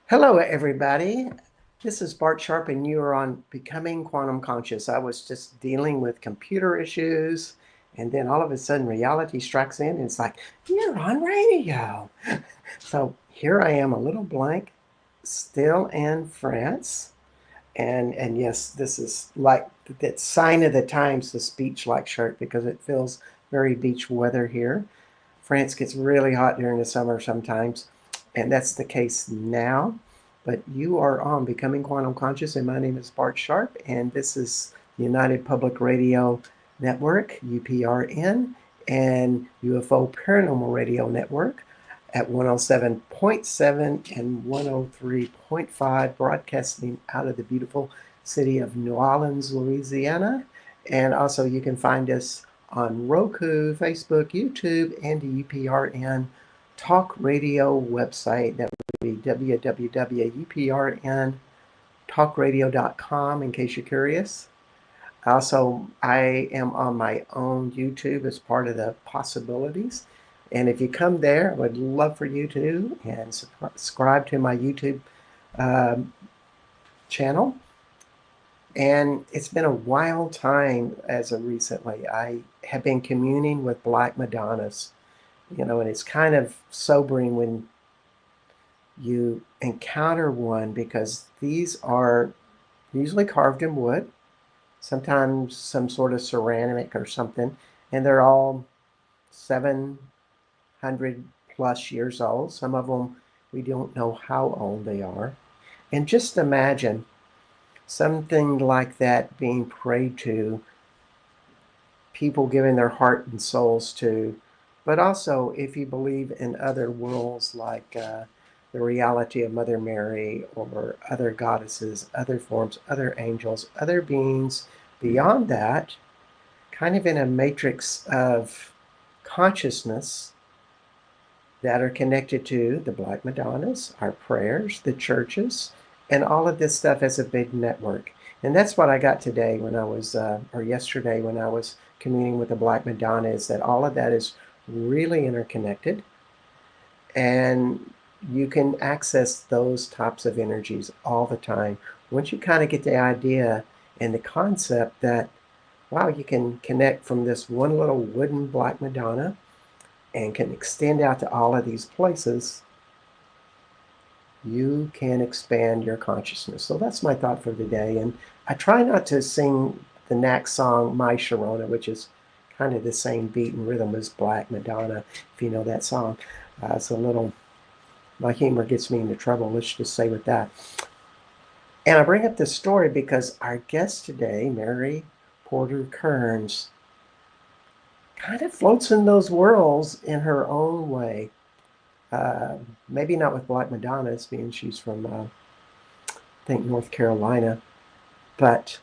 Hello, everybody. This is Bart Sharp, and you are on Becoming Quantum Conscious. I was just dealing with computer issues, and then all of a sudden, reality strikes in, and it's like, you're on radio. So here I am, a little blank, still in France. And yes, this is like that sign of the times, the speech like shirt, because it feels very beach weather here. France gets really hot during the summer sometimes, and that's the case now. But you are on Becoming Quantum Conscious, and my name is Bart Sharp, and this is United Public Radio Network, UPRN, and UFO Paranormal Radio Network at 107.7 and 103.5, broadcasting out of the beautiful city of New Orleans, Louisiana. And also, you can find us on Roku, Facebook, YouTube, and the UPRN Talk Radio website. That would be www.uprntalkradio.com in case you're curious. Also, I am on my own YouTube as part of the possibilities. And if you come there, I would love for you to and subscribe to my YouTube um, channel. And it's been a wild time as of recently. I have been communing with Black Madonnas, and it's kind of sobering when you encounter one because these are usually carved in wood, sometimes some sort of ceramic or something, and they're all 700 plus years old. Some of them we don't know how old they are. And just imagine something like that being prayed to, people giving their heart and souls to. But also, if you believe in other worlds like the reality of Mother Mary or other goddesses, other forms, other angels, other beings beyond that, kind of in a matrix of consciousness that are connected to the Black Madonnas, our prayers, the churches, and all of this stuff as a big network. And that's what I got today when I was, or yesterday when I was communing with the Black Madonna, is that all of that is really interconnected. And you can access those types of energies all the time. Once you kind of get the idea and the concept that, wow, you can connect from this one little wooden Black Madonna and can extend out to all of these places, you can expand your consciousness. So that's my thought for the day. And I try not to sing the next song, My Sharona, which is kind of the same beat and rhythm as Black Madonna, if you know that song. It's a little, my humor gets me into trouble, let's just say with that. And I bring up this story because our guest today, Mary Porter Kearns, kind of floats in those worlds in her own way. Maybe not with Black Madonnas, being she's from, I think, North Carolina. But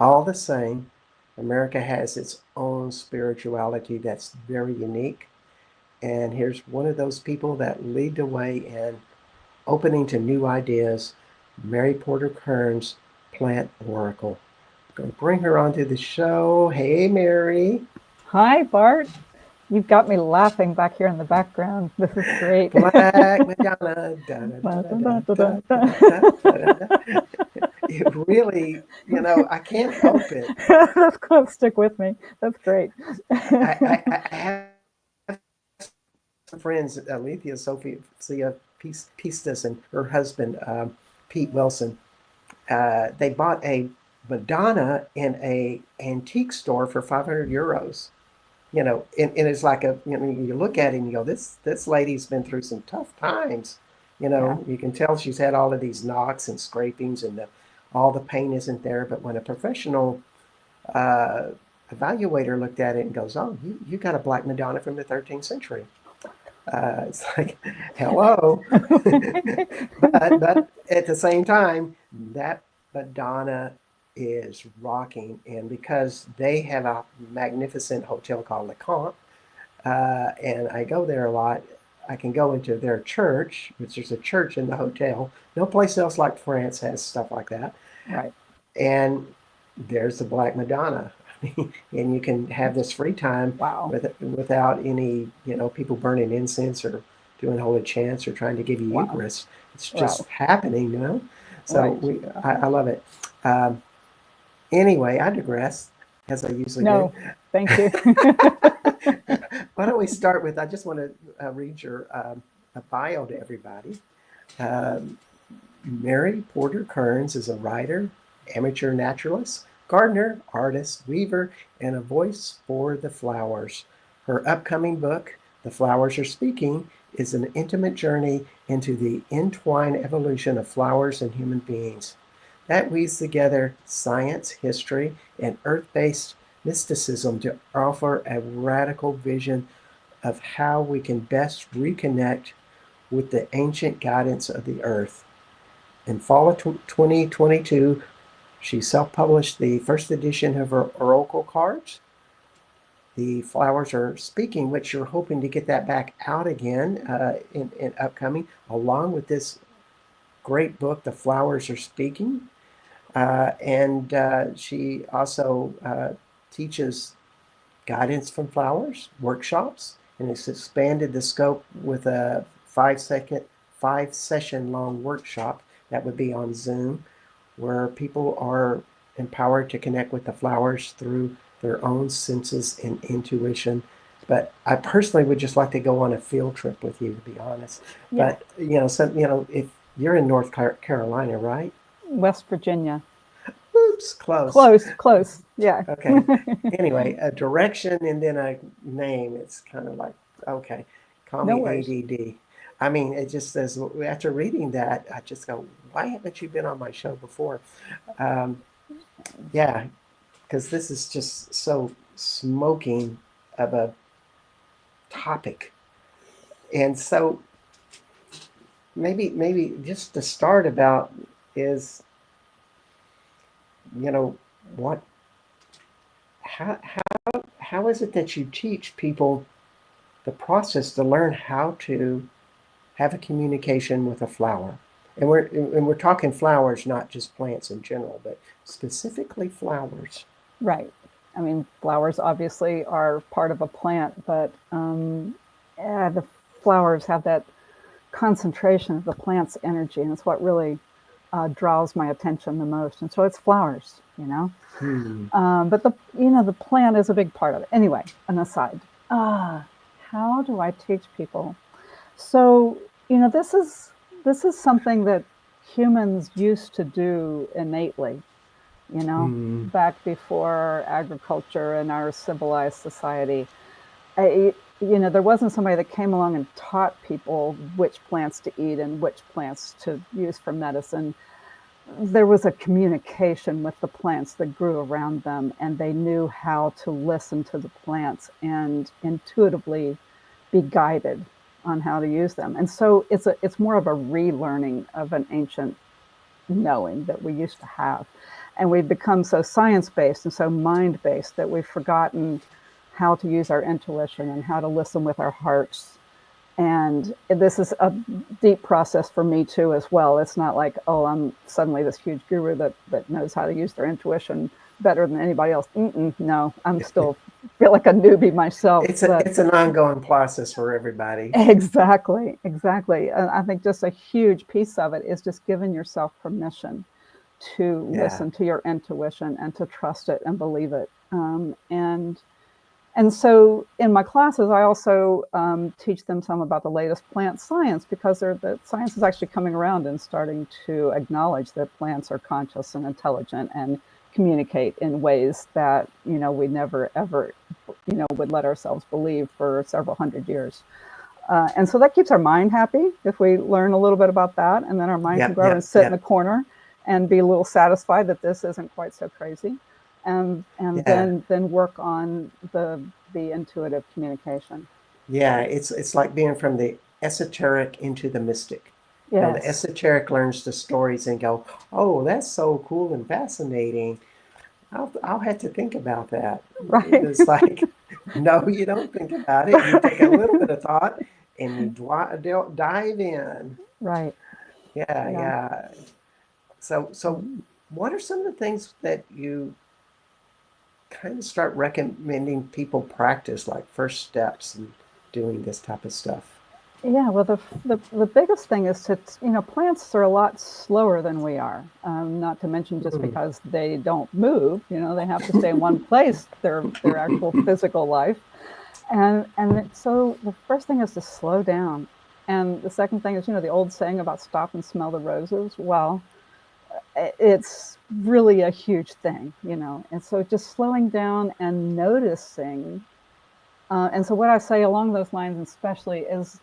all the same, America has its own spirituality that's very unique. And here's one of those people that lead the way in opening to new ideas, Mary Porter Kearns, Plant Oracle. I'm going to bring her onto the show. Hey, Mary. Hi, Bart. You've got me laughing back here in the background. This is great. Black Madonna. Da, da, da, da, da, da, da, da, da. It really, I can't help it. That's going to stick with me. That's great. I have some friends, Alethea Sophia Pistis and her husband, Pete Wilson. They bought a Madonna in a antique store for 500 euros. And it's like you look at it and you go, this lady's been through some tough times. Yeah. You can tell she's had all of these knocks and scrapings, and all the pain isn't there. But when a professional uh, evaluator looked at it and goes, oh, you got a Black Madonna from the 13th century. It's like, hello. but at the same time, that Madonna is rocking. And because they have a magnificent hotel called Le Camp, and I go there a lot, I can go into their church, which there's a church in the hotel. No place else like France has stuff like that. Right. And there's the Black Madonna. And you can have this free time Wow. without any, people burning incense or doing holy chants or trying to give you Wow. Eucharist. It's just Wow. happening, you know? So Right. I love it. Um, anyway, I digress, as I usually do. No, thank you. Why don't we start with, I just want to read your a bio to everybody. Um, Mary Porter Kearns is a writer, amateur naturalist, gardener, artist, weaver, and a voice for the flowers. Her upcoming book, The Flowers Are Speaking, is an intimate journey into the entwined evolution of flowers and human beings. That weaves together science, history, and earth based mysticism to offer a radical vision of how we can best reconnect with the ancient guidance of the earth. In fall of 2022, she self published the first edition of her Oracle cards. The Flowers Are Speaking, which you're hoping to get that back out again in upcoming, along with this great book, The Flowers Are Speaking. And she also teaches guidance from flowers workshops, and it's expanded the scope with a 5 session long workshop that would be on Zoom, where people are empowered to connect with the flowers through their own senses and intuition. But I personally would just like to go on a field trip with you, to be honest. Yeah, But if you're in North Carolina, right? West Virginia. Oops, close. Close, close. Yeah. Okay. Anyway, a direction and then a name. It's kind of like, okay, call No me worries. ADD. I mean, it just says, after reading that, I just go, why haven't you been on my show before? Um, yeah, because this is just so smoking of a topic. And so maybe just to start about is, you know, what, how is it that you teach people the process to learn how to have a communication with a flower? And we're talking flowers, not just plants in general, but specifically flowers. Right. I mean, flowers obviously are part of a plant, but the flowers have that concentration of the plant's energy, and it's what really draws my attention the most. And so it's flowers. Hmm. But the plant is a big part of it. Anyway, an aside. Ah, how do I teach people? So this is something that humans used to do innately. Hmm. Back before agriculture and our civilized society. There wasn't somebody that came along and taught people which plants to eat and which plants to use for medicine. There was a communication with the plants that grew around them, and they knew how to listen to the plants and intuitively be guided on how to use them. And so it's more of a relearning of an ancient knowing that we used to have. And we've become so science based and so mind based that we've forgotten how to use our intuition and how to listen with our hearts. And this is a deep process for me too, as well. It's not like, oh, I'm suddenly this huge guru that knows how to use their intuition better than anybody else. No, I'm still feel like a newbie myself, but It's an ongoing process for everybody. exactly, exactly. And I think just a huge piece of it is just giving yourself permission to Yeah. listen to your intuition and to trust it and believe it. And so in my classes, I also teach them some about the latest plant science, because the science is actually coming around and starting to acknowledge that plants are conscious and intelligent and communicate in ways that we never ever would let ourselves believe for several hundred years. And so that keeps our mind happy if we learn a little bit about that, and then our mind can Yep. go over and Yep. sit in the Yep. corner and be a little satisfied that this isn't quite so crazy, and Yeah. then work on the intuitive communication. Yeah. It's like being from the esoteric into the mystic. The Yes, esoteric learns the stories and go, oh, that's so cool and fascinating. I'll have to think about that. right. It's like, no, you don't think about it. You take a little bit of thought and you dive in. Right. Yeah, Yeah. yeah. So what are some of the things that you kind of start recommending people practice, like first steps in doing this type of stuff? Yeah, well, the biggest thing is to, plants are a lot slower than we are. Not to mention just Mm. because they don't move, they have to stay in one place, their actual physical life. So the first thing is to slow down. And the second thing is, the old saying about stop and smell the roses. Well, it's really a huge thing, And so just slowing down and noticing. And so what I say along those lines, especially, is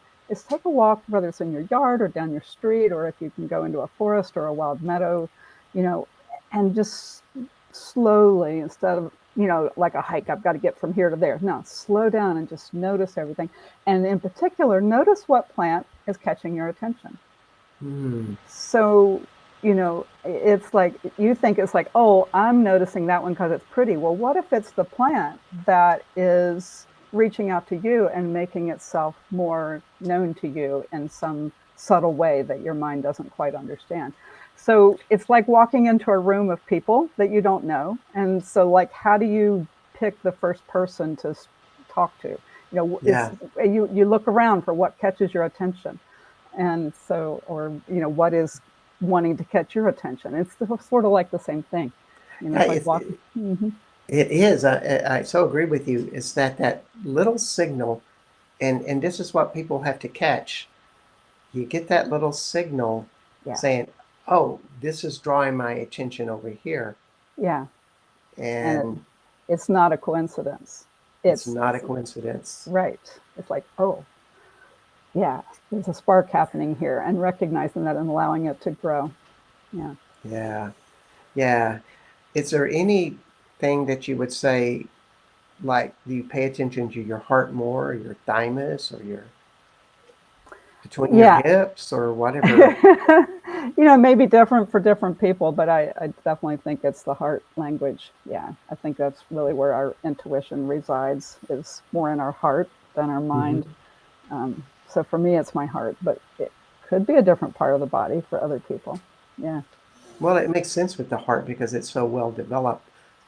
take a walk, whether it's in your yard or down your street, or if you can go into a forest or a wild meadow, you know, and just slowly, instead of like a hike, I've got to get from here to there. No, slow down and just notice everything. And in particular, notice what plant is catching your attention. Mm. So, it's like you think it's like, oh, I'm noticing that one because it's pretty. Well, what if it's the plant that is reaching out to you and making itself more known to you in some subtle way that your mind doesn't quite understand? So it's like walking into a room of people that you don't know. And so, like, how do you pick the first person to talk to? It's Yeah. you look around for what catches your attention, and so, or what is wanting to catch your attention. It's sort of like the same thing, Yeah, it's like walking. Mm-hmm. it is. I so agree with you. It's that little signal, and this is what people have to catch. You get that little signal Yeah, saying, "Oh, this is drawing my attention over here," yeah, and and it's not a coincidence. it's it's, not a it's coincidence. right. It's like, oh, yeah, there's a spark happening here, and recognizing that and allowing it to grow. Yeah. Yeah, yeah. Is there anything that you would say, like, do you pay attention to your heart more, or your thymus, or your between your Yeah. hips, or whatever? Maybe different for different people, but I definitely think it's the heart language. Yeah, I think that's really where our intuition resides, is more in our heart than our mind. Hmm. So for me, it's my heart, but it could be a different part of the body for other people. Yeah, Well, it makes sense with the heart because it's so well developed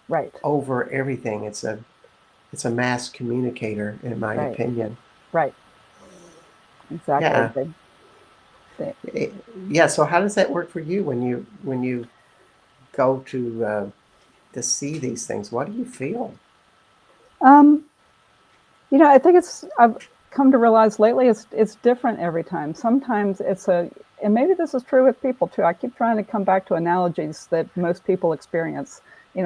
right, over everything. It's a mass communicator, in my right, opinion. right, exactly. Yeah. They, It- yeah. So how does that work for you when you go to see these things? What do you feel? um, I think I've come to realize lately it's different every time. Sometimes and maybe this is true with people too. I keep trying to come back to analogies that most people experience.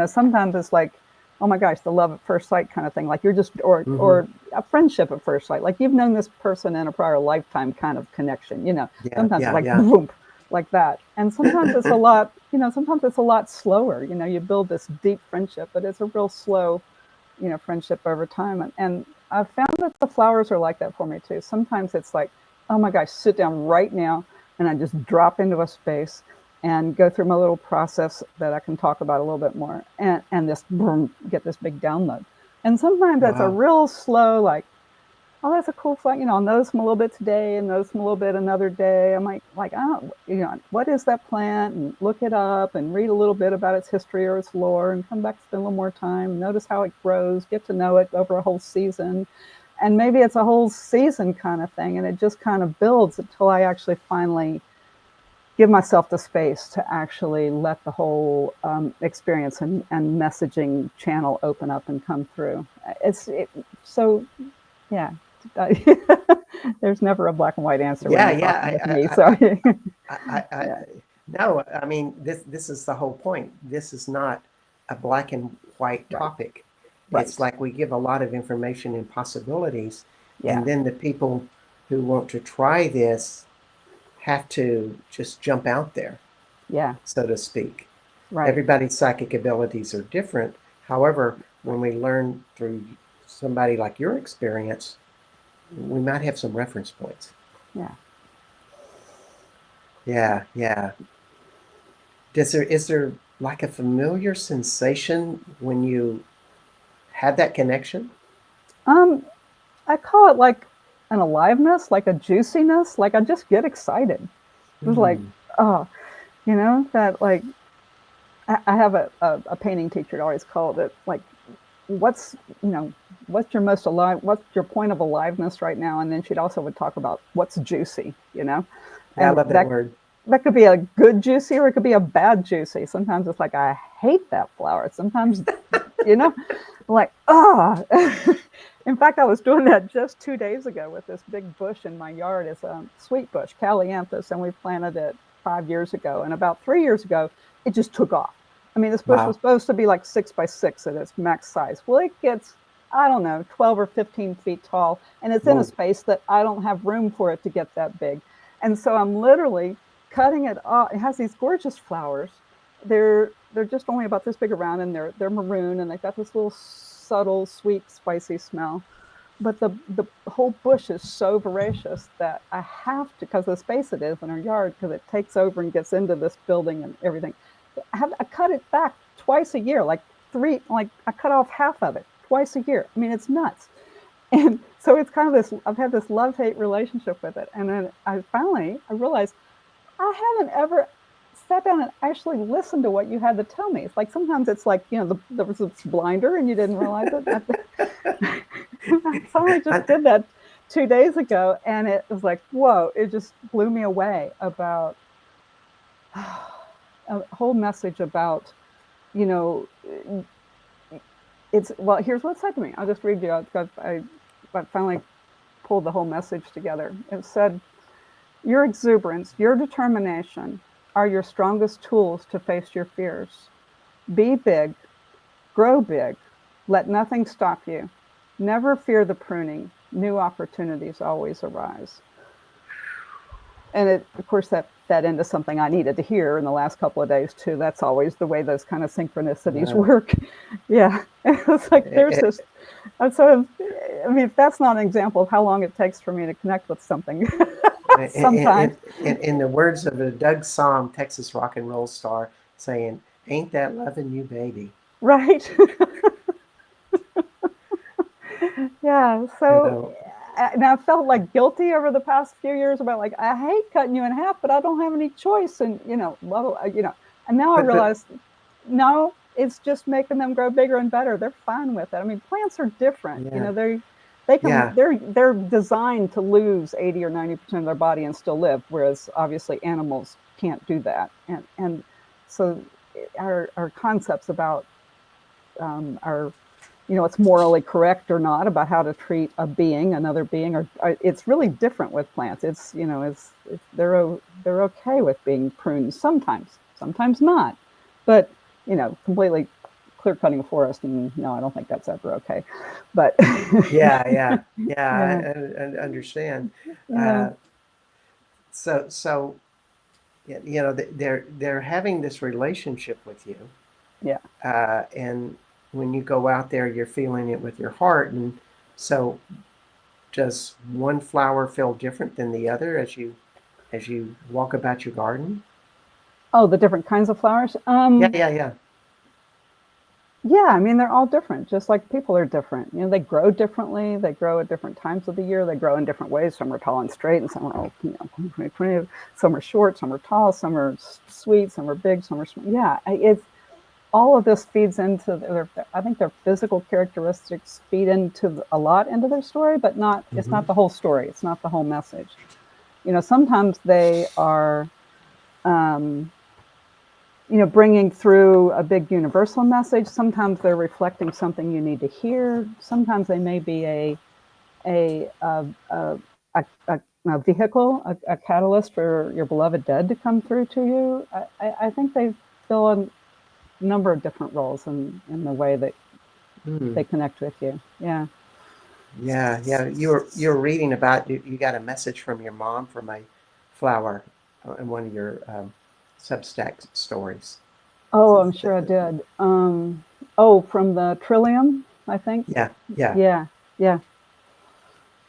Sometimes it's like, oh my gosh, the love at first sight kind of thing. Like you're just, Hmm. or a friendship at first sight. Like you've known this person in a prior lifetime kind of connection. Yeah. Sometimes it's Yeah. like Yeah. boom, like that. And sometimes it's a lot, sometimes it's a lot slower. You build this deep friendship, but it's a real slow, friendship over time. And I've found that the flowers are like that for me too. Sometimes it's like, oh my gosh, sit down right now, and I just drop into a space and go through my little process that I can talk about a little bit more, and this boom, get this big download. And sometimes it's a Wow. real slow, like, oh, that's a cool flag. I'll notice them a little bit today and notice them a little bit another day. I'm like, I don't, what is that plant? And look it up and read a little bit about its history or its lore and come back, spend a little more time, notice how it grows, get to know it over a whole season. And maybe it's a whole season kind of thing. And it just kind of builds until I actually finally give myself the space to actually let the whole experience and messaging channel open up and come through. So yeah, there's never a black and white answer when Yeah. you're talking with me. Yeah. So I yeah, no, I mean this is the whole point. This is not a black and white right, topic. It's right, like we give a lot of information and possibilities, and yeah, then the people who want to try this have to just jump out there, yeah, so to speak. right, Everybody's psychic abilities are different. However, when we learn through somebody like your experience, we might have some reference points. yeah. Yeah, yeah. Is there like a familiar sensation when you had that connection? Um, I call it like an aliveness, like a juiciness. Like I just get excited. It's like, Hmm. oh, that like I have a painting teacher that always called it like what's, what's your most alive, what's your point of aliveness right now? And then she'd also would talk about what's juicy, Yeah, I and love that word. that could be a good juicy or it could be a bad juicy. Sometimes it's like, I hate that flower. Sometimes, you know, like, ah. In fact, I was doing that just 2 days ago with this big bush in my yard. It's a sweet bush, Calianthus, and we planted it 5 years ago. And about 3 years ago, it just took off. I mean, this bush was Wow. supposed to be like 6 by 6 at its max size. Well, it gets, I don't know, 12 or 15 feet tall, and it's in a Whoa. space that I don't have room for it to get that big. And so I'm literally cutting it off. It has these gorgeous flowers. They're just only about this big around, and they're maroon, and they've got this little subtle, sweet, spicy smell. But the whole bush is so voracious that I have to, because of the space it is in our yard, because it takes over and gets into this building and everything. I cut it back twice a year, like I cut off half of it twice a year. I mean, it's nuts. And so it's kind of this, I've had this love hate relationship with it. And then I realized I haven't ever sat down and actually listened to what you had to tell me. It's like sometimes it's like, there was this blinder and you didn't realize it. I finally just I, did that 2 days ago, and it was like, whoa, it just blew me away about a whole message about, you know, it's, well, here's what it said to me. I'll just read you. I finally pulled the whole message together. It said, your exuberance, your determination are your strongest tools to face your fears. Be big, grow big, let nothing stop you. Never fear the pruning. New opportunities always arise. And of course, that fed into something I needed to hear in the last couple of days too. That's always the way those kind of synchronicities uh, work. Yeah, it's like there's it, this. And so, I mean, if that's not an example of how long it takes for me to connect with something, sometimes, in the words of a Doug Somm, Texas rock and roll star, saying, "Ain't that loving you, baby?" right? Yeah. You So, know, and I felt like guilty over the past few years about like, I hate cutting you in half, but I don't have any choice. And, blah, blah, and now I but realize, no, it's just making them grow bigger and better. They're fine with it. I mean, plants are different. yeah, They can, yeah, they're designed to lose 80 or 90% of their body and still live, whereas obviously animals can't do that. And so our concepts about our, what's morally correct or not about how to treat another being, or it's really different with plants. They're okay with being pruned sometimes not, but completely clear cutting a forest, and no, I don't think that's ever okay. But yeah, yeah. yeah, I understand. yeah, Uh, so they're having this relationship with you, yeah. and when you go out there, you're feeling it with your heart. And so, does one flower feel different than the other as you walk about your garden? Oh, the different kinds of flowers. Yeah, yeah, yeah. Yeah, I mean, they're all different, just like people are different. They grow differently. They grow at different times of the year. They grow in different ways. Some are tall and straight, and some are all, some are short, some are tall, some are sweet, some are big, some are small. Yeah, it's all of this feeds into I think their physical characteristics feed into a lot into their story, but it's Hmm. not the whole story. It's not the whole message. Sometimes they are, um, bringing through a big universal message. Sometimes they're reflecting something you need to hear. Sometimes they may be a a a, a vehicle, a catalyst for your beloved dead to come through to you. I think they fill a number of different roles in the way that Mm. they connect with you. Yeah. Yeah, yeah. You were reading about you got a message from your mom from a flower in one of your Substack stories. Oh, I'm sure I did. Oh, from the Trillium, I think. Yeah, yeah. Yeah, yeah,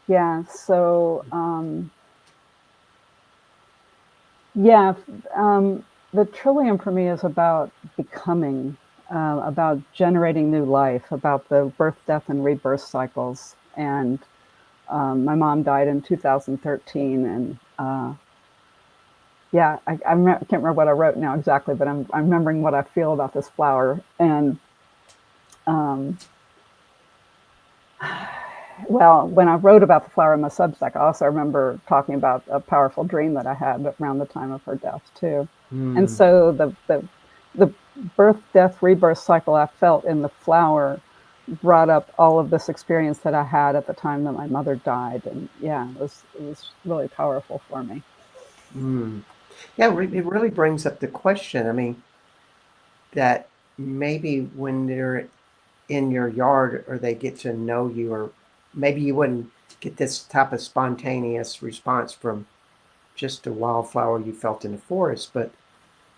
yeah. So, yeah, the Trillium for me is about becoming, about generating new life, about the birth, death, and rebirth cycles. And my mom died in 2013, and yeah, I can't remember what I wrote now exactly, but I'm remembering what I feel about this flower. And Well, when I wrote about the flower in my Substack, I also remember talking about a powerful dream that I had around the time of her death too. And Hmm. so the birth, death, rebirth cycle I felt in the flower brought up all of this experience that I had at the time that my mother died, and yeah, it was really powerful for me. Hmm. Yeah, it really brings up the question. I mean, that maybe when they're in your yard or they get to know you, or maybe you wouldn't get this type of spontaneous response from just a wildflower you felt in the forest, but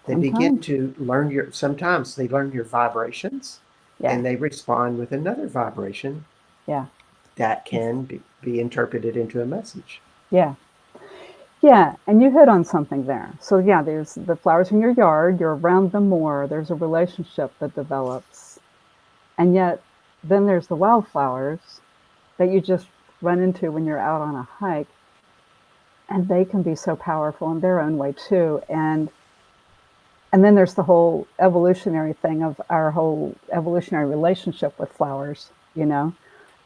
they begin Sometimes, to learn sometimes they learn your vibrations yeah, and they respond with another vibration yeah, that can be interpreted into a message. yeah. Yeah, and you hit on something there. So yeah, there's the flowers in your yard, you're around them more, there's a relationship that develops. And yet then there's the wildflowers that you just run into when you're out on a hike, and they can be so powerful in their own way too. And then there's the whole evolutionary thing of our whole evolutionary relationship with flowers, you know.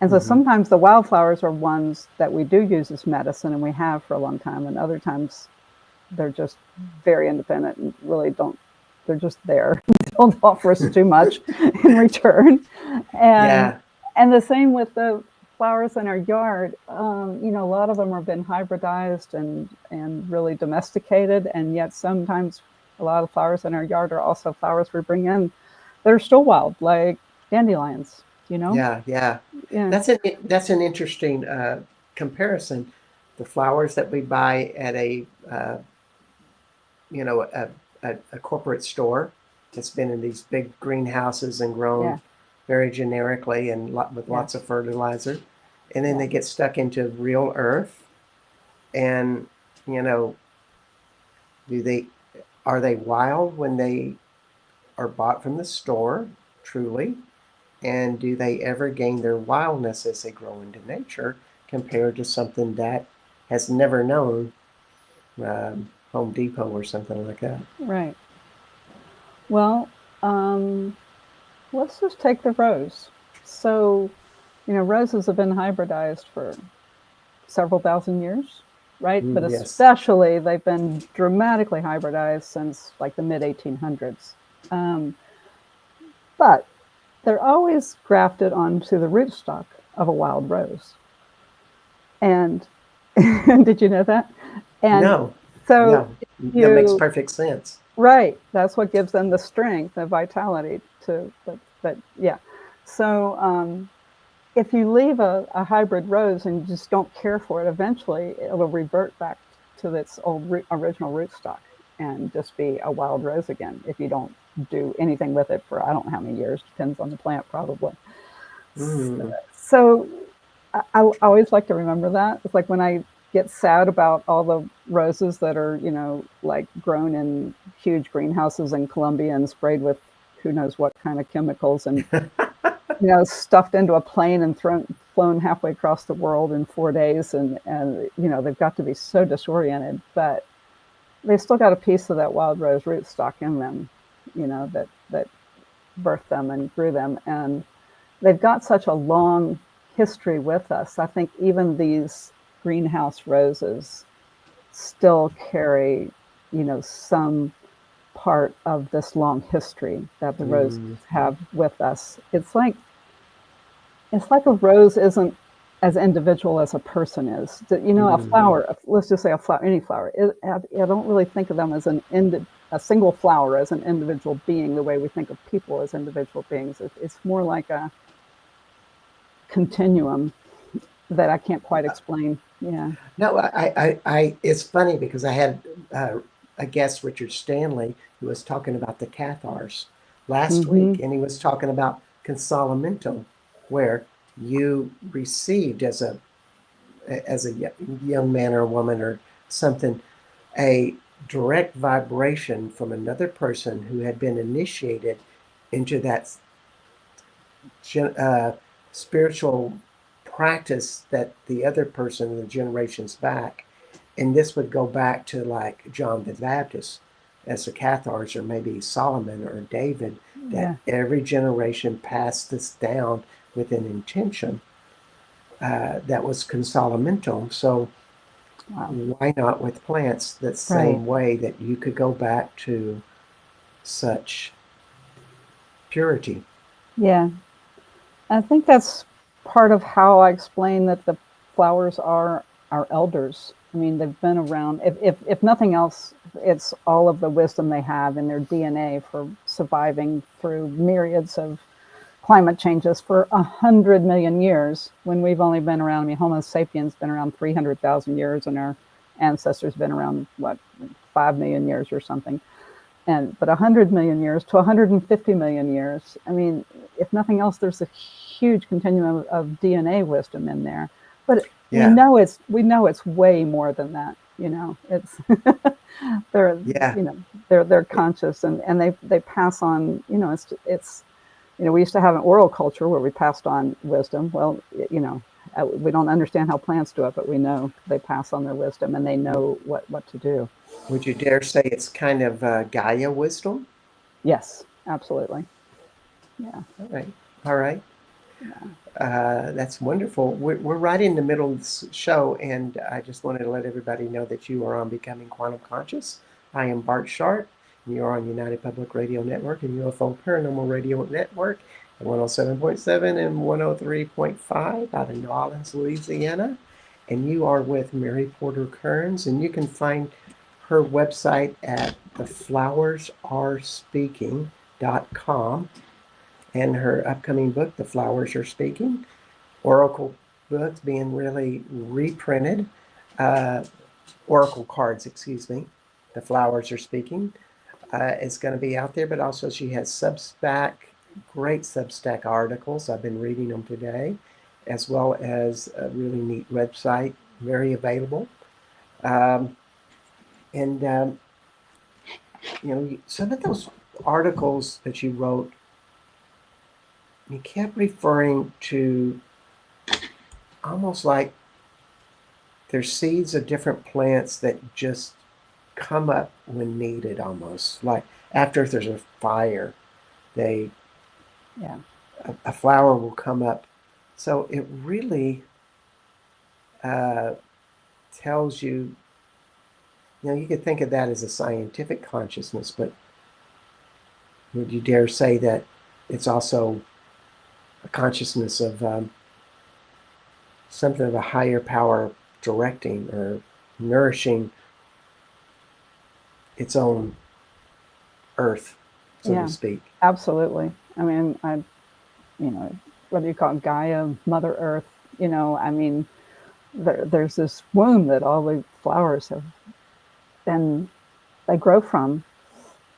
And so Hmm. sometimes the wildflowers are ones that we do use as medicine and we have for a long time, and other times they're just very independent and really don't, they're just there. Don't offer us too much in return. And Yeah. and the same with the flowers in our yard. A lot of them have been hybridized and really domesticated, and yet sometimes a lot of flowers in our yard are also flowers we bring in that are still wild, like dandelions. You know? Yeah, yeah. Yeah, That's an interesting comparison. The flowers that we buy at you know, a corporate store that's been in these big greenhouses and yeah, grown very generically and with yeah, lots of fertilizer, and then yeah. they get stuck into real earth. And you know, do they are they wild when they are bought from the store, truly? And do they ever gain their wildness as they grow into nature compared to something that has never known Home Depot or something like that? Right. Well, um, let's just take the rose. So, roses have been hybridized for several thousand years, right? But Mm, yes. especially they've been dramatically hybridized since like the mid 1800s. Um, but they're always grafted onto the rootstock of a wild rose. And did you know that? And No. so No. if That makes you, perfect sense. right, that's what gives them the strength, the vitality to, but yeah. So, if you leave a hybrid rose and you just don't care for it, eventually it'll revert back to its old original rootstock and just be a wild rose again if you don't do anything with it for I don't know how many years, depends on the plant probably. Mm, So I always like to remember that. It's like when I get sad about all the roses that are, like grown in huge greenhouses in Colombia and sprayed with who knows what kind of chemicals and stuffed into a plane and flown halfway across the world in 4 days, and they've got to be so disoriented, but they've still got a piece of that wild rose rootstock in them, that birthed them and grew them, and they've got such a long history with us. I think even these greenhouse roses still carry, some part of this long history that the roses mm, have with us. It's like a rose isn't as individual as a person is. A mm. flower, let's just say a flower, any flower. I don't really think of them as a single flower as an individual being the way we think of people as individual beings. It's more like a continuum that I can't quite explain. Yeah. No, it's funny because I had uh, a guest, Richard Stanley, who was talking about the cathars last Mm-hmm. week, and he was talking about consolamento, where you received as a young man or woman or something, a direct vibration from another person who had been initiated into that uh, spiritual practice that the other person, the generations back, and this would go back to like John the Baptist as the Cathars, or maybe Solomon or David, that Yeah. every generation passed this down with an intention. that was consolamentum. So Wow. why not with plants the Right. same way that you could go back to such purity? Yeah. I think that's part of how I explain that the flowers are our elders. I mean, they've been around. If nothing else, it's all of the wisdom they have in their DNA for surviving through myriads of climate changes for 100 million years. When we've only been around, I mean, Homo sapiens been around 300,000 years, and our ancestors been around what 5 million years or something. And but 100 million years to 150 million years. I mean, if nothing else, there's a huge continuum of DNA wisdom in there. But Yeah, we know it's way more than that. You know, it's they're yeah, they're conscious, and they pass on. You know, it's we used to have an oral culture where we passed on wisdom. Well, we don't understand how plants do it, but we know they pass on their wisdom and they know what to do. would you dare say it's kind of Gaia wisdom? Yes, absolutely. Yeah. All right, all right. Yeah. That's wonderful. We're right in the middle of the show, and I just wanted to let everybody know that you are on Becoming Quantum Conscious. I am Bart Sharp, and you are on United Public Radio Network and UFO Paranormal Radio Network at 107.7 and 103.5 out of New Orleans, Louisiana. And you are with Mary Porter Kearns, and you can find her website at theflowersarespeaking.com, and her upcoming book, The Flowers Are Speaking. Oracle books being really reprinted. Uh, Oracle cards, excuse me. The Flowers Are Speaking. It's going to be out there, but also she has Substack, great Substack articles. I've been reading them today, as well as a really neat website, very available. Um, and some of those articles that you wrote, you kept referring to almost like there's seeds of different plants that just come up when needed, almost like after there's a fire, they Yeah. a flower will come up. So it really uh, tells you, you could think of that as a scientific consciousness, but would you dare say that it's also a consciousness of something of a higher power directing or nourishing its own earth, so to Yeah. speak? Absolutely. I mean, you know, whether you call it Gaia, Mother Earth, I mean, there's this womb that all the flowers have been, they grow from.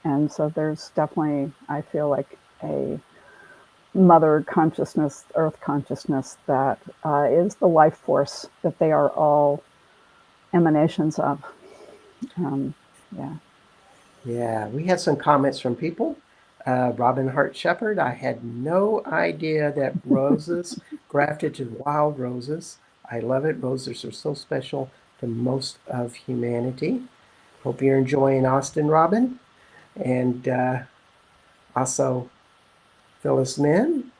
And so there's definitely, I feel like, a mother consciousness, earth consciousness that is the life force that they are all emanations of. Um, yeah. Yeah, we had some comments from people. Robin Hart Shepherd, I had no idea that roses grafted to wild roses. I love it. Roses are so special to most of humanity. Hope you're enjoying Austin, Robin. And also, Phyllis Min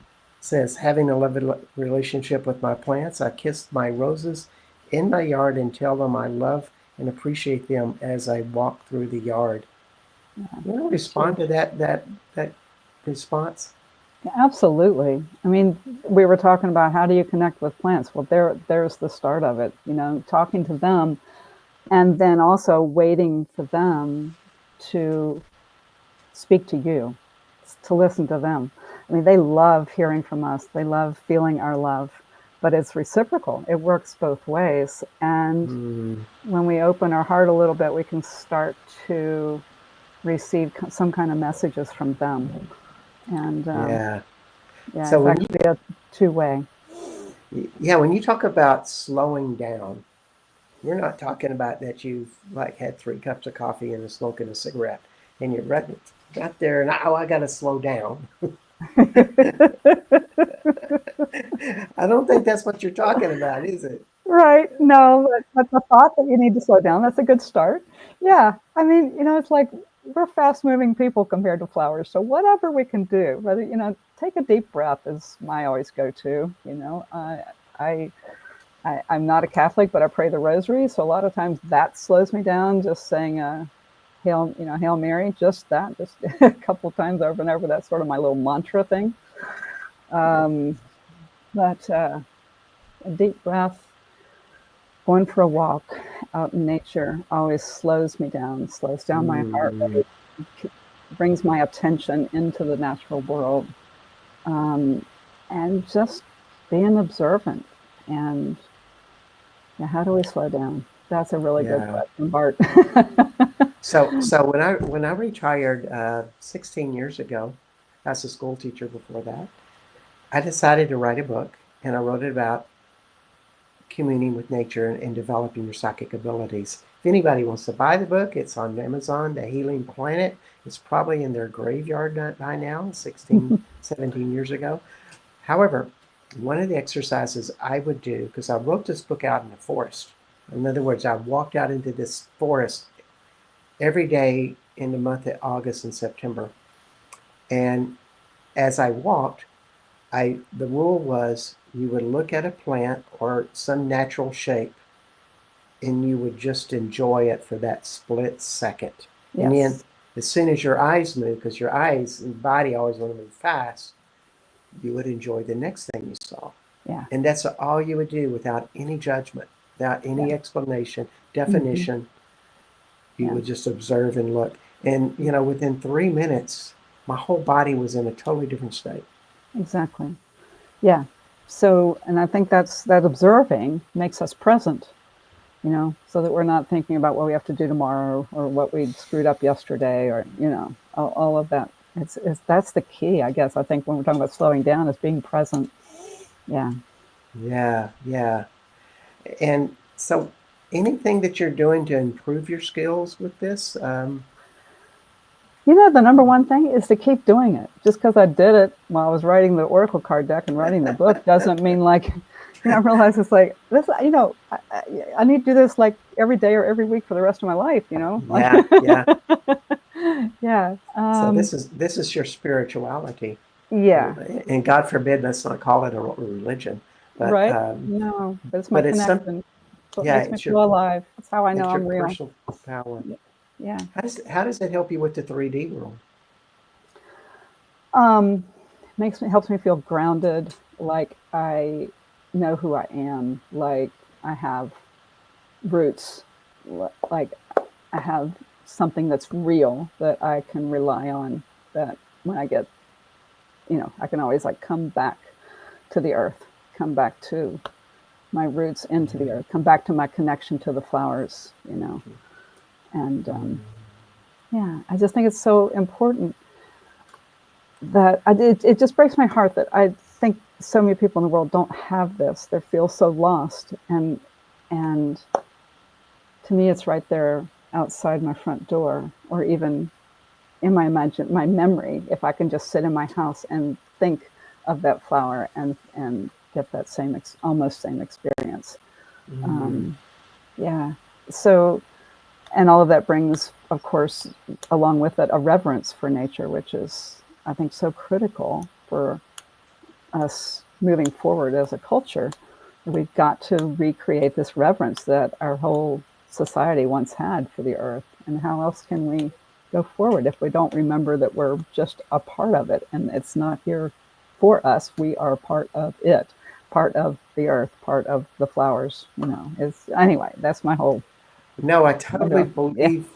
says, having a loving relationship with my plants, I kiss my roses in my yard and tell them I love and appreciate them as I walk through the yard. Yeah, You want to that's respond to huge. that response? Yeah, absolutely. I mean, we were talking about how do you connect with plants? Well, there's the start of it. Talking to them, and then also waiting for them to speak to you, to listen to them. I mean, they love hearing from us. They love feeling our love, but it's reciprocal. It works both ways. And Mm, when we open our heart a little bit, we can start to receive some kind of messages from them. And yeah. yeah, So it's actually a two-way. when you talk about slowing down, you're not talking about that you've like had 3 cups of coffee and are smoking a cigarette and you're right there and oh, I got to slow down. I don't think that's what you're talking about, is it? Right. No, but the thought that you need to slow down, that's a good start. Yeah. I mean, it's like we're fast moving people compared to flowers. So whatever we can do, whether, take a deep breath is my always go to, I'm not a Catholic, but I pray the Rosary, so a lot of times that slows me down. Just saying Hail Mary, just a couple of times over and over. That's sort of my little mantra thing. But a deep breath, going for a walk out in nature always slows me down, slows down my heart Mm, rate, brings my attention into the natural world, and just being observant. And yeah, how do we slow down? That's a really good yeah. question, Bart. So when I retired 16 years ago, I was a school teacher before that. I decided to write a book, and I wrote it about communing with nature and developing your psychic abilities. If anybody wants to buy the book, it's on Amazon, The Healing Planet. It's probably in their graveyard by now, 16, 17 years ago. However, one of the exercises I would do, because I wrote this book out in the forest. In other words, I walked out into this forest every day in the month of August and September. And as I walked, the rule was you would look at a plant or some natural shape and you would just enjoy it for that split second. And then Yes. as soon as your eyes move, because your eyes and body always want to move fast, you would enjoy the next thing you saw. Yeah. And that's all you would do without any judgment, without Yeah. any explanation, Hmm. definition. You Yeah. would just observe and look. And, within 3 minutes, my whole body was in a totally different state. Exactly. Yeah. So, and I think that observing makes us present, so that we're not thinking about what we have to do tomorrow or what we screwed up yesterday or, all of that. That's the key, I guess. I think when we're talking about slowing down is being present. Yeah. Yeah, yeah. And so, anything that you're doing to improve your skills with this? The number one thing is to keep doing it. Just because I did it while I was writing the Oracle card deck and writing the book doesn't mean I realize it's like this, I need to do this like every day or every week for the rest of my life, like, Yeah, yeah. yeah. So this is your spirituality, Yeah. and God forbid, let's not call it a religion, but Right. No, but it's my but it's connection. It's what yeah, makes me feel alive. That's how I know it's your I'm real. personal power. Yeah. How does it help you with the 3D world? Um, helps me feel grounded, like I know who I am, like I have roots, like I have something that's real that I can rely on. That when I get, I can always like come back to the earth, come back to my roots into the Yeah. earth, come back to my connection to the flowers, and Mm. yeah, I just think it's so important that it just breaks my heart that I think so many people in the world don't have this. They feel so lost, and to me, it's right there outside my front door, or even in my memory. If I can just sit in my house and think of that flower and get that almost same experience. Mm. Um, yeah. So, and all of that brings, of course, along with it, a reverence for nature, which is, I think, so critical for us moving forward as a culture. We've got to recreate this reverence that our whole society once had for the earth. And how else can we go forward if we don't remember that we're just a part of it and it's not here for us? We are part of it, part of the earth, part of the flowers. Anyway. That's my whole. No, I totally Yeah, believe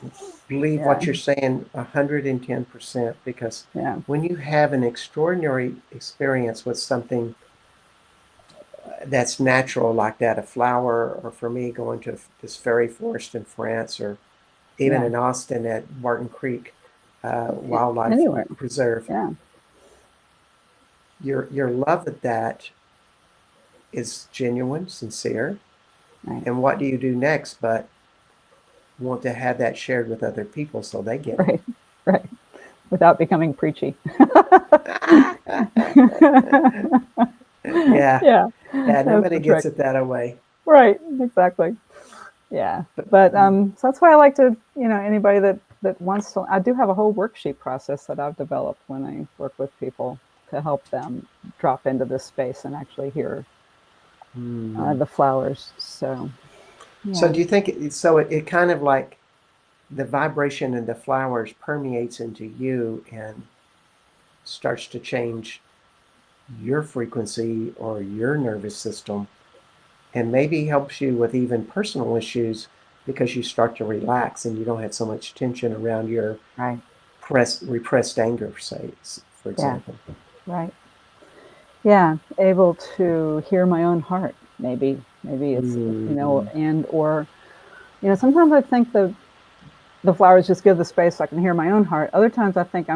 yeah, what you're saying 110%, because yeah, when you have an extraordinary experience with something that's natural like that, a flower, or for me going to this fairy forest in France, or even yeah. in Austin at Barton Creek Wildlife Anyway, Preserve, yeah, your love of that is genuine, sincere. right, And what do you do next but want to have that shared with other people so they get it? right, right. Without becoming preachy. Yeah, Yeah, yeah, that's nobody the gets trick. it that way. Right, exactly. Yeah, But but so that's why I like to, anybody that wants to. I do have a whole worksheet process that I've developed when I work with people to help them drop into this space and actually hear Mm. the flowers. So So yeah, do you think it kind of like the vibration in the flowers permeates into you and starts to change your frequency or your nervous system and maybe helps you with even personal issues because you start to relax and you don't have so much tension around your right, repressed anger, say, for yeah, example. right. Yeah, able to hear my own heart. Maybe it's Mm, and or sometimes I think the flowers just give the space so I can hear my own heart. Other times I think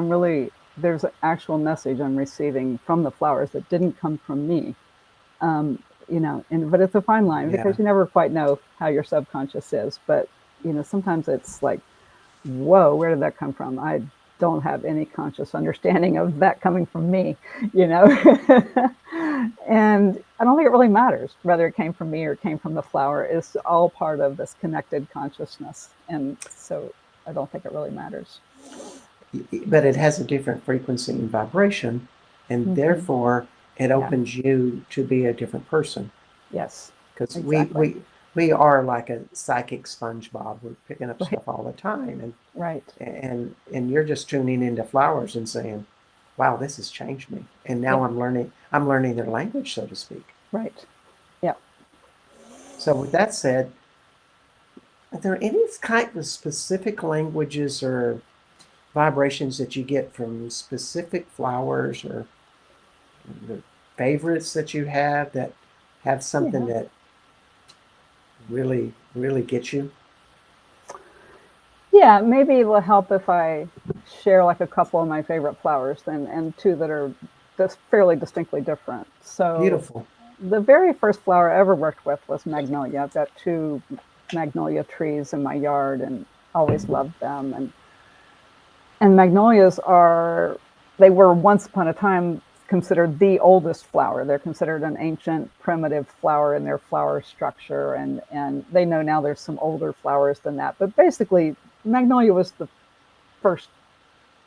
there's an actual message I'm receiving from the flowers that didn't come from me. Um, but it's a fine line yeah. because you never quite know how your subconscious is. But sometimes it's like, whoa, where did that come from? I don't have any conscious understanding of that coming from me, you know? And I don't think it really matters whether it came from me or it came from the flower. It's all part of this connected consciousness. And so I don't think it really matters. But it has a different frequency and vibration, and Mm-hmm. therefore it Yeah. opens you to be a different person. Yes. Because Exactly. we are like a psychic SpongeBob. We're picking up Right. stuff all the time, Right. and you're just tuning into flowers and saying, "Wow, this has changed me." And now Yeah. I'm learning their language, so to speak. Right. Yeah. So with that said, are there any kind of specific languages or vibrations that you get from specific flowers or the favorites that you that have something Yeah. that really gets you? Yeah. Maybe it will help if I share like a couple of my favorite flowers and two that are just fairly distinctly different. So Beautiful. the very first flower I ever worked with was magnolia. I've got two magnolia trees in my yard and always loved them. And magnolias they were once upon a time considered the oldest flower. They're considered an ancient primitive flower in their flower structure. And they know now there's some older flowers than that. But basically, magnolia was the first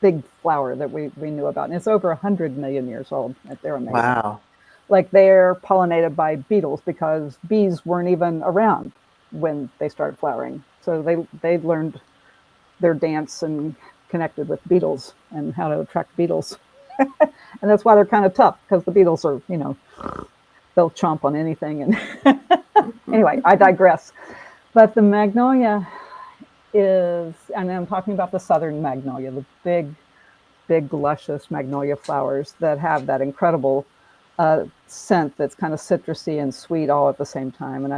big flower that we knew about. And it's over 100 million years old. They're amazing. Wow. Like they're pollinated by beetles because bees weren't even around when they started flowering. So they learned their dance and connected with beetles and how to attract beetles. And that's why they're kind of tough because the beetles are, they'll chomp on anything. And anyway, I digress. But the magnolia and I'm talking about the southern magnolia, the big, luscious magnolia flowers that have that incredible scent that's kind of citrusy and sweet all at the same time. And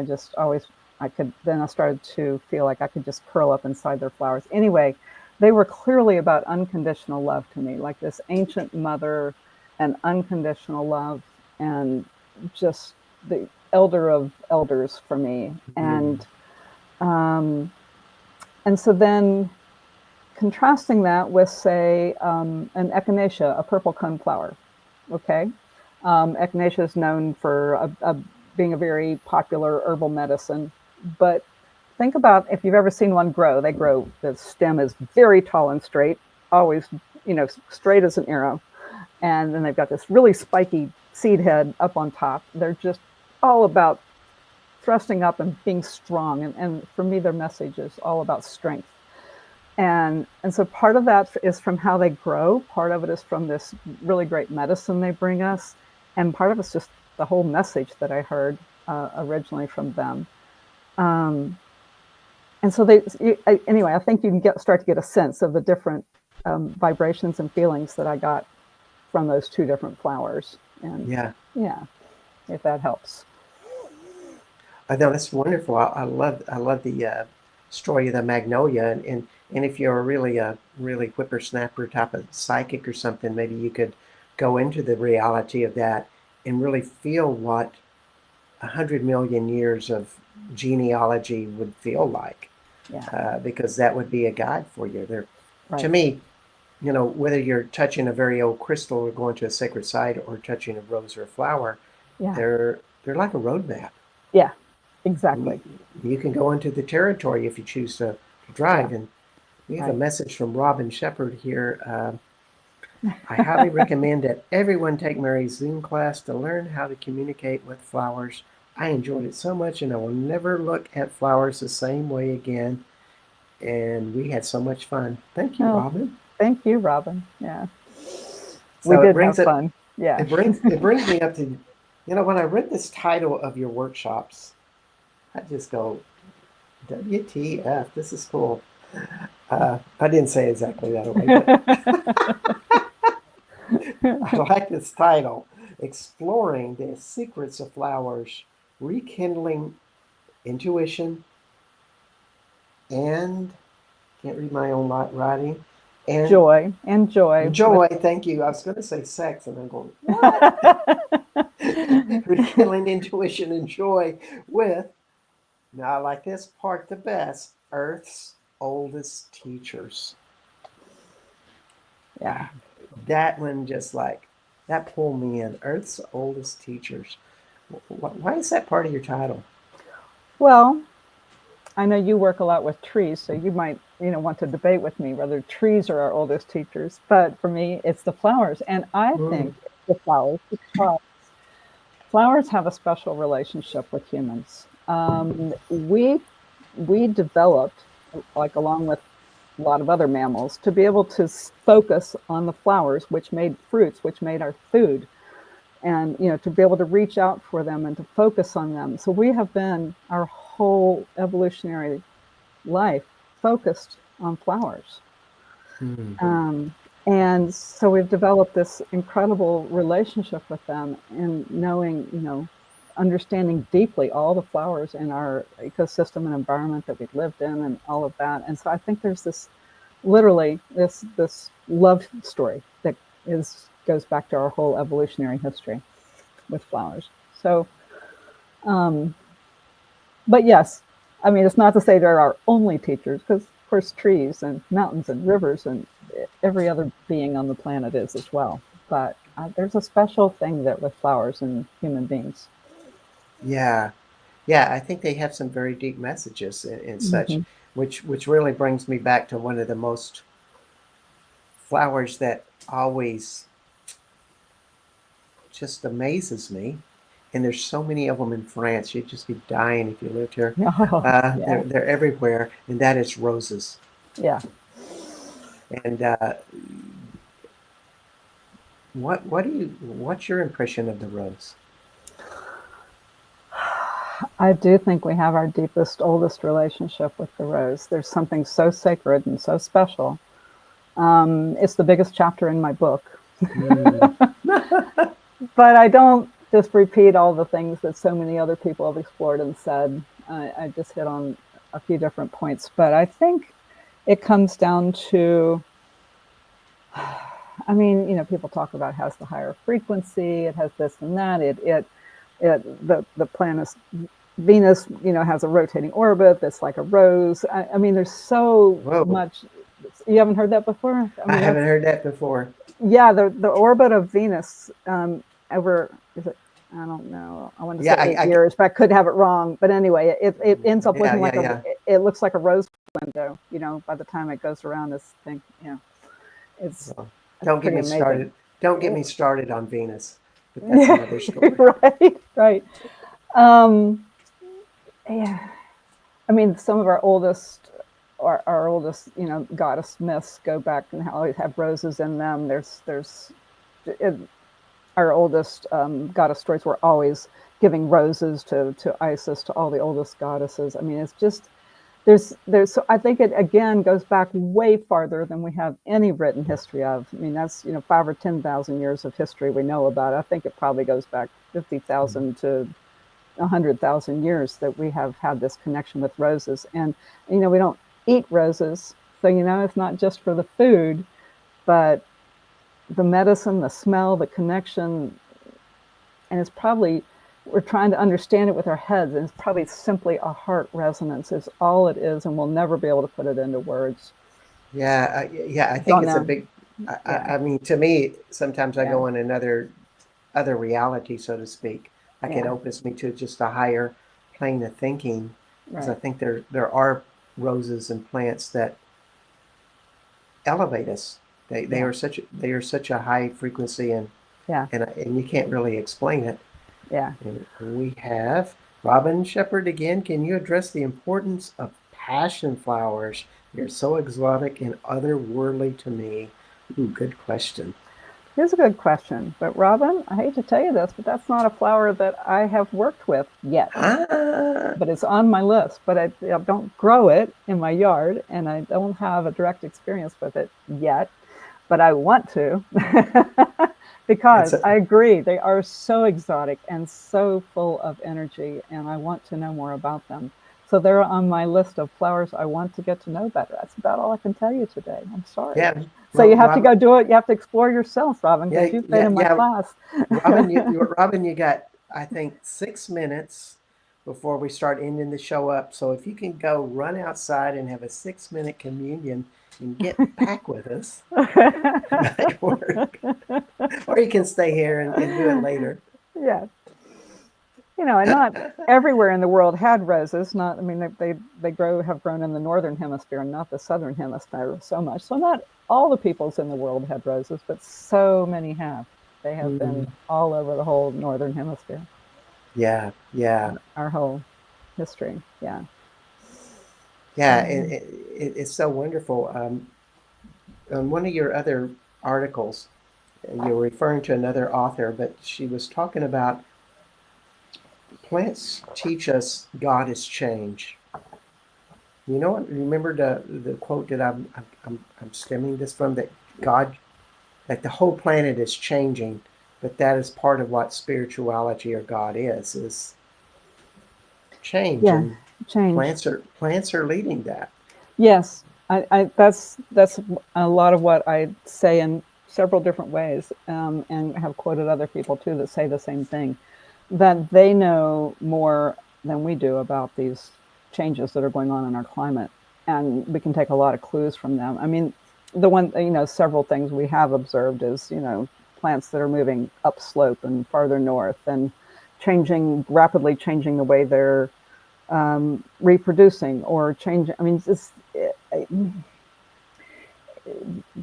then I started to feel like I could just curl up inside their flowers. Anyway, they were clearly about unconditional love to me, like this ancient mother and unconditional love and just the elder of elders for me. Mm. Um, and so then contrasting that with, say, an echinacea, a purple coneflower. Okay, echinacea is known for being a very popular herbal medicine, but think about if you've ever seen one grow. They grow. The stem is very tall and straight, always, straight as an arrow, and then they've got this really spiky seed head up on top. They're just all about thrusting up and being strong, and for me, their message is all about strength. And so part of that is from how they grow. Part of it is from this really great medicine they bring us, and part of it's just the whole message that I heard originally from them. Um, and so anyway, I think you can start to get a sense of the different vibrations and feelings that I got from those two different flowers. And Yeah. yeah, if that helps. I know that's wonderful. I love the story of the magnolia, and if you're really a really whippersnapper type of psychic or something, maybe you could go into the reality of that and really feel what 100 million years of genealogy would feel like, Yeah, because that would be a guide for you. There, to right. me, whether you're touching a very old crystal or going to a sacred site or touching a rose or a flower, Yeah, they're like a roadmap. yeah, And exactly. you can go into the territory if you choose to drive. Yeah, And we have a right. message from Robin Shepherd here. I highly recommend that everyone take Mary's Zoom class to learn how to communicate with flowers. I enjoyed it so much, and I will never look at flowers the same way again. And we had so much fun. Thank you, Oh, Robin. thank you, Robin. Yeah, we So did have fun. Yeah. it brings me up to, when I read this title of your workshops, I just go, WTF, this is cool. I didn't say exactly that way, but I like this title, Exploring the Secrets of Flowers, Rekindling Intuition, and, can't read my own writing, and Joy and joy with. joy. Thank you. I was going to say sex, and I'm going, what? Rekindling intuition and joy with, now I like this part the best, Earth's oldest teachers. Yeah. That one just like, that pulled me in. Earth's oldest teachers. Why is that part of your title? Well, I know you work a lot with trees, so you might, want to debate with me whether trees are our oldest teachers. But for me, it's the flowers, and I Mm. think it's the flowers because flowers have a special relationship with humans. We developed, like along with a lot of other mammals, to be able to focus on the flowers, which made fruits, which made our food, and to be able to reach out for them and to focus on them. So we have been our whole evolutionary life focused on flowers. Mm. Um, and so we've developed this incredible relationship with them and knowing, understanding deeply all the flowers in our ecosystem and environment that we've lived in and all of that. And so I think there's this literally this love story that goes back to our whole evolutionary history with flowers. So, um, but yes, I mean, it's not to say they're our only teachers, because of course trees and mountains and rivers and every other being on the planet is as well. But there's a special thing that with flowers and human beings. Yeah. Yeah, I think they have some very deep messages and such, Hmm. which really brings me back to one of the most flowers that always just amazes me. And there's so many of them in France. You'd just be dying if you lived here. Oh, yeah, They're everywhere, and that is roses. yeah. And what's your impression of the rose? I do think we have our deepest, oldest relationship with the rose. There's something so sacred and so special. It's the biggest chapter in my book. Mm. But I don't just repeat all the things that so many other people have explored and said. I just hit on a few different points. But I think it comes down to, I mean, people talk about it has the higher frequency, it has this and that. The planet Venus, has a rotating orbit that's like a rose. I mean, there's so Whoa, much. You haven't heard that before? I I mean, haven't that's, heard that before. yeah, the orbit of Venus, over, is it, I don't know, I want to Yeah, say 8 years, but I could have it wrong. But anyway, it ends up yeah, looking yeah, like yeah. it looks like a rose window. By the time it goes around this thing, it's Well, it's don't get pretty me amazing. started. Don't get me started on Venus, but that's Yeah, another story. right, right. Um, yeah, I mean, some of our oldest, goddess myths go back and always have roses in them. It, our oldest goddess stories were always giving roses to Isis, to all the oldest goddesses. I mean, it's just there's so I think it again goes back way farther than we have any written history of. I mean, that's 5 or 10,000 years of history we know about. I think it probably goes back 50,000 to 100,000 years that we have had this connection with roses. And we don't eat roses, so it's not just for the food, but the medicine, the smell, the connection. And it's probably, we're trying to understand it with our heads, and it's probably simply a heart resonance is all it is, and we'll never be able to put it into words. Yeah. I think Don't it's a know. big. Yeah, I mean, to me, sometimes I yeah, go in another other reality, so to speak. Like it yeah, opens me to just a higher plane of thinking, because I right, think there are roses and plants that elevate us. yeah, They are such a high frequency, yeah, and you can't really explain it. yeah. And we have Robin Shepherd again, can you address the importance of passion flowers? They're so exotic and otherworldly to me. Ooh, good question. Here's a good question. But Robin, I hate to tell you this, but that's not a flower that I have worked with yet. Ah, But it's on my list. But I don't grow it in my yard, and I don't have a direct experience with it yet. But I want to it's because a, I agree they are so exotic and so full of energy, and I want to know more about them. So they're on my list of flowers I want to get to know better. That's about all I can tell you today. I'm sorry. yeah. So Well, you have to Robin, go do it. You have to explore yourself, Robin, yeah, because you've been yeah, in my yeah. class. Robin, you got, I think, 6 minutes before we start ending the show up. So if you can go run outside and have a 6 minute communion and get back with us, it might work. Or you can stay here and do it later. Yeah. And not everywhere in the world had roses. Not, I mean, they have grown in the northern hemisphere, not the southern hemisphere so much. So not all the peoples in the world had roses, but so many have. They have Mhm. been all over the whole northern hemisphere, Yeah, yeah, our whole history. Yeah. yeah. So It's so wonderful. On one of your other articles, you were referring to another author, but she was talking about plants teach us God is change. You know what? Remember the quote that I'm stemming this from, that God, that the whole planet is changing, but that is part of what spirituality or God is change, yeah, and change. plants are leading that. Yes, that's a lot of what I say in several different ways, and have quoted other people too that say the same thing. That they know more than we do about these changes that are going on in our climate, and we can take a lot of clues from them. I mean, the one several things we have observed is plants that are moving upslope and farther north, and rapidly changing the way they're reproducing or changing. I mean,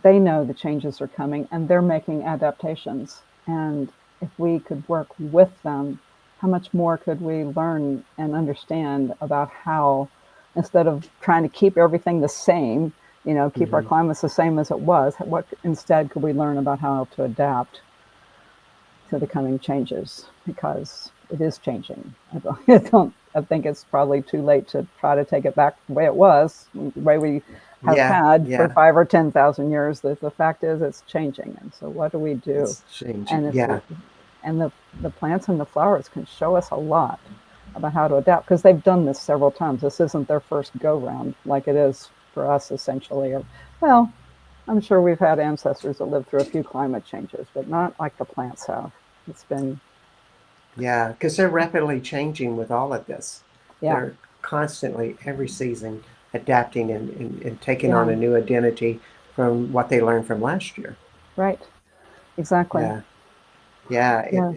they know the changes are coming and they're making adaptations. And if we could work with them, how much more could we learn and understand about how, instead of trying to keep everything the same, keep our Hmm. climates the same as it was, what instead could we learn about how to adapt to the coming changes? Because it is changing. I think it's probably too late to try to take it back the way it was, the way we have Yeah, had for yeah, 5 or 10,000 years. The fact is, it's changing, and so what do we do? it's changing. And if we, Yeah, and the plants and the flowers can show us a lot about how to adapt, because they've done this several times. This isn't their first go round like it is for us, essentially. Or, well, I'm sure we've had ancestors that lived through a few climate changes, but not like the plants have. It's been, yeah, because they're rapidly changing with all of this. yeah, They're constantly, every season, adapting and taking on yeah, a new identity from what they learned from last year. right, exactly. Yeah, yeah, Yeah,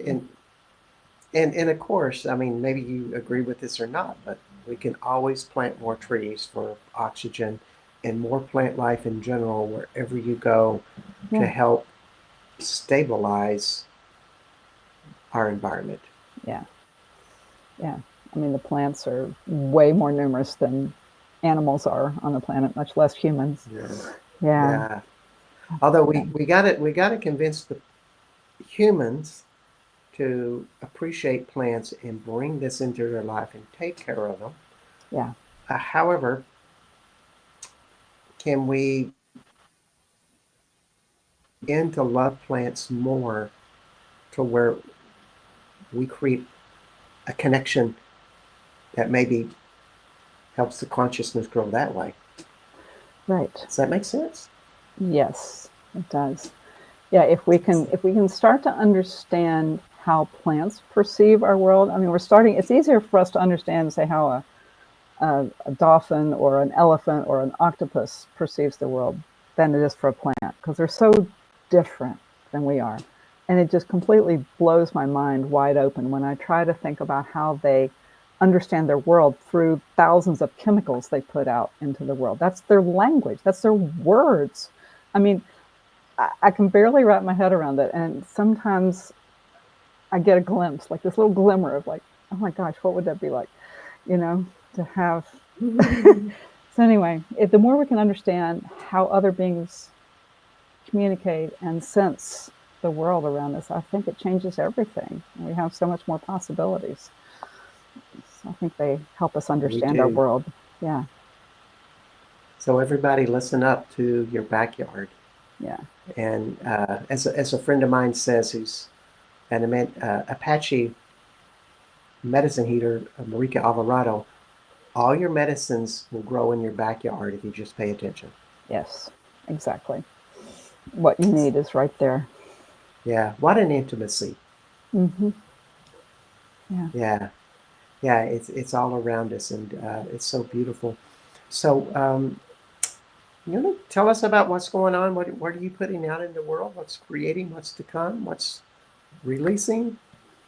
and of course, I mean, maybe you agree with this or not, but we can always plant more trees for oxygen and more plant life in general wherever you go to yeah, help stabilize our environment. yeah, yeah. I mean, the plants are way more numerous than animals are on the planet, much less humans. Yeah, Yeah, yeah. Although yeah, we got to convince the humans to appreciate plants and bring this into their life and take care of them. yeah. However, can we begin to love plants more to where we create a connection that maybe helps the consciousness grow that way? Right. Does that make sense? Yes, it does. Yeah, if we can start to understand how plants perceive our world. I mean, we're starting. It's easier for us to understand, say, how a dolphin or an elephant or an octopus perceives the world than it is for a plant, because they're so different than we are. And it just completely blows my mind wide open when I try to think about how they understand their world through thousands of chemicals they put out into the world. That's their language, that's their words. I mean, I can barely wrap my head around it. And sometimes I get a glimpse, like this little glimmer of like, oh my gosh, what would that be like? You know, to have. So anyway, the more we can understand how other beings communicate and sense the world around us, I think it changes everything. We have so much more possibilities. So I think they help us We understand our do. world. Yeah, So everybody listen up to your backyard. yeah, And as a friend of mine says, who's an Apache medicine heater, Marika Alvarado, all your medicines will grow in your backyard if you just pay attention. yes, exactly. What you need is right there. Yeah, what an intimacy. Hmm. Yeah. Yeah, yeah, it's all around us, and it's so beautiful. So, you know, tell us about what's going on. What are you putting out in the world? What's creating? What's to come? What's releasing?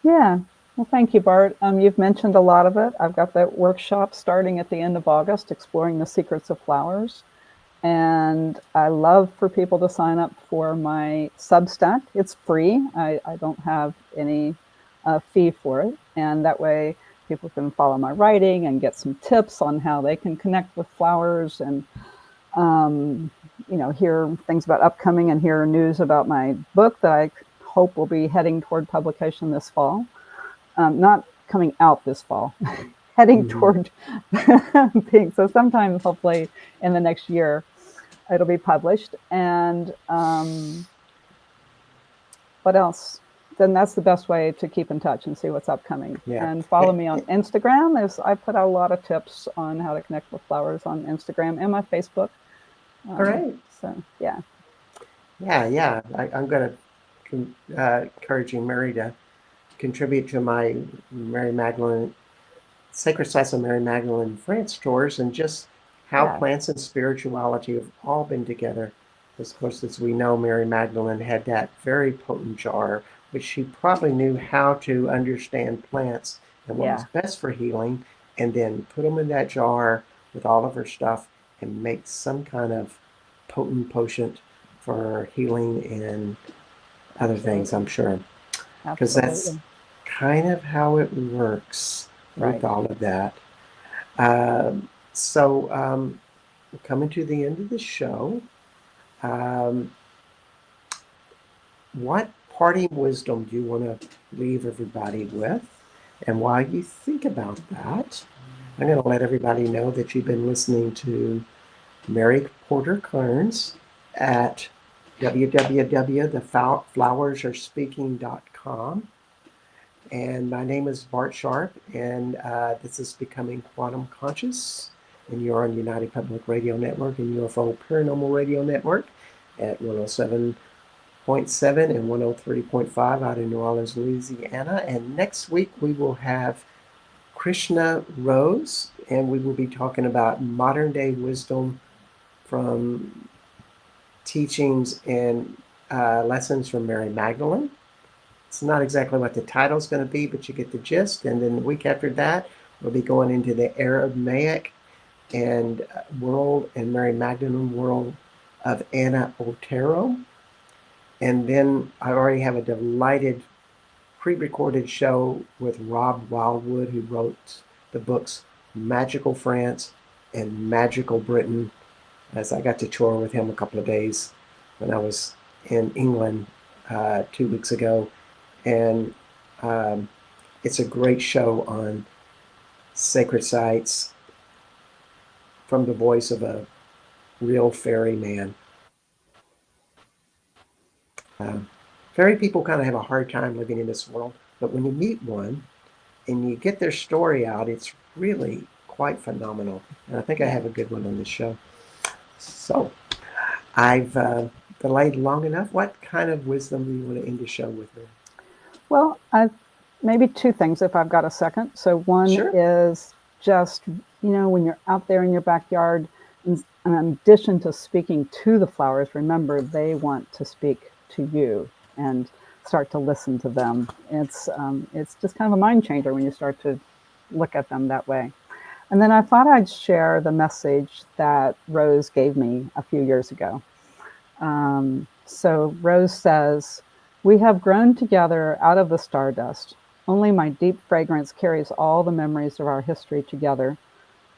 Yeah. Well, thank you, Bart. You've mentioned a lot of it. I've got that workshop starting at the end of August, exploring the secrets of flowers. And I love for people to sign up for my Substack. It's free. I don't have any fee for it. And that way people can follow my writing and get some tips on how they can connect with flowers and, um, hear things about upcoming and hear news about my book that I hope will be heading toward publication this fall. Not coming out this fall, heading Hmm. toward being. So sometime hopefully in the next year, it'll be published. And what else? Then that's the best way to keep in touch and see what's upcoming. Yeah. And follow me on Instagram. I put out a lot of tips on how to connect with flowers on Instagram and my Facebook. All right. So yeah, Yeah, yeah. I'm going to encouraging Mary to contribute to my Mary Magdalene Sacred Sites of Mary Magdalene France tours, and just how yeah, plants and spirituality have all been together. Of course, as we know, Mary Magdalene had that very potent jar, which she probably knew how to understand plants and what was yeah, best for healing, and then put them in that jar with all of her stuff and make some kind of potent potion for healing and other things, I'm absolutely, sure. Because that's absolutely, kind of how it works with right. all of that. So, we're coming to the end of the show. Um, what parting wisdom do you want to leave everybody with? And while you think about that, I'm going to let everybody know that you've been listening to Mary Porter Kearns at www.theflowersarespeaking.com. And my name is Bart Sharp, and this is Becoming Quantum Conscious. And you're on United Public Radio Network and UFO Paranormal Radio Network at 107.7 and 103.5 out in New Orleans, Louisiana. And next week we will have Krishna Rose, and we will be talking about modern day wisdom from teachings and lessons from Mary Magdalene. It's not exactly what the title's going to be, but you get the gist. And then the week after that, we'll be going into the Aramaic and world and Mary Magdalene world of Anna Otero. And then I already have a delighted pre-recorded show with Rob Wildwood, who wrote the books Magical France and Magical Britain, as I got to tour with him a couple of days when I was in England 2 weeks ago. And um, it's a great show on sacred sites from the voice of a real fairy man. Uh, Fairy people kind of have a hard time living in this world, but when you meet one and you get their story out, it's really quite phenomenal. And I think I Yeah. have a good one on this show. So I've delayed long enough. What kind of wisdom do you want to end the show with? Well, maybe two things if I've got a second. So one Sure. is just, when you're out there in your backyard, in addition to speaking to the flowers, remember they want to speak to you and start to listen to them. It's just kind of a mind changer when you start to look at them that way. And then I thought I'd share the message that Rose gave me a few years ago. So Rose says, "We have grown together out of the stardust, Only my deep fragrance carries all the memories of our history together.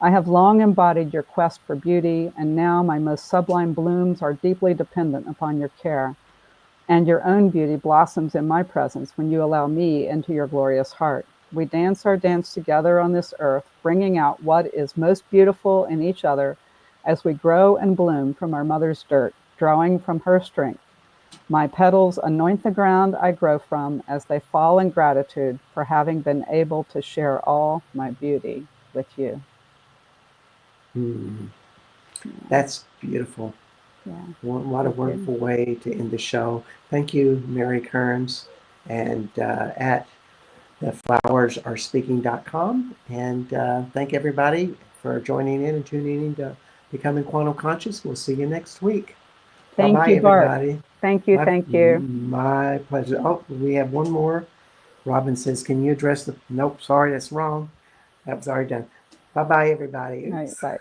I have long embodied your quest for beauty, and now my most sublime blooms are deeply dependent upon your care. And your own beauty blossoms in my presence when you allow me into your glorious heart. We dance our dance together on this earth, bringing out what is most beautiful in each other as we grow and bloom from our mother's dirt, drawing from her strength. My petals anoint the ground I grow from as they fall in gratitude for having been able to share all my beauty with you. Hmm. Yeah, That's beautiful. yeah. What a Thank you. wonderful way to end the show. Thank you, Mary Kearns, and at theflowersarespeaking.com. And thank everybody for joining in and tuning in to Becoming Quantum Conscious. We'll see you next week. Thank Bye-bye, you, Bart. everybody. Thank you. Thank you. My pleasure. Oh, we have one more. Robin says, can you address the... Nope, sorry, that's wrong. That was already done. Bye-bye, everybody. All right, Oops. bye.